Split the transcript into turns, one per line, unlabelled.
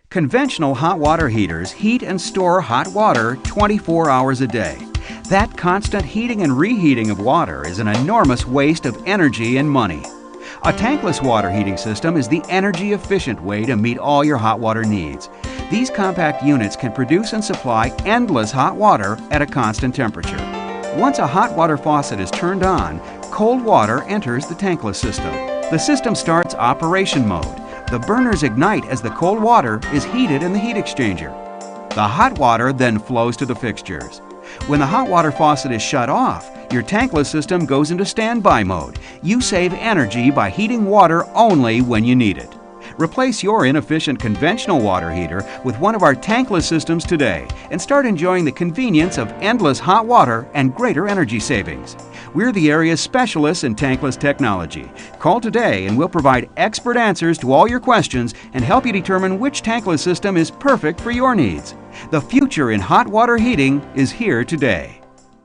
Conventional hot water heaters heat and store hot water 24 hours a day. That constant heating and reheating of water is an enormous waste of energy and money. A tankless water heating system is the energy-efficient way to meet all your hot water needs. These compact units can produce and supply endless hot water at a constant temperature. Once a hot water faucet is turned on, cold water enters the tankless system. The system starts operation mode. The burners ignite as the cold water is heated in the heat exchanger. The hot water then flows to the fixtures. When the hot water faucet is shut off, your tankless system goes into standby mode. You save energy by heating water only when you need it. Replace your inefficient conventional water heater with one of our tankless systems today and start enjoying the convenience of endless hot water and greater energy savings. We're the area's specialists in tankless technology. Call today and we'll provide expert answers to all your questions and help you determine which tankless system is perfect for your needs. The future in hot water heating is here today.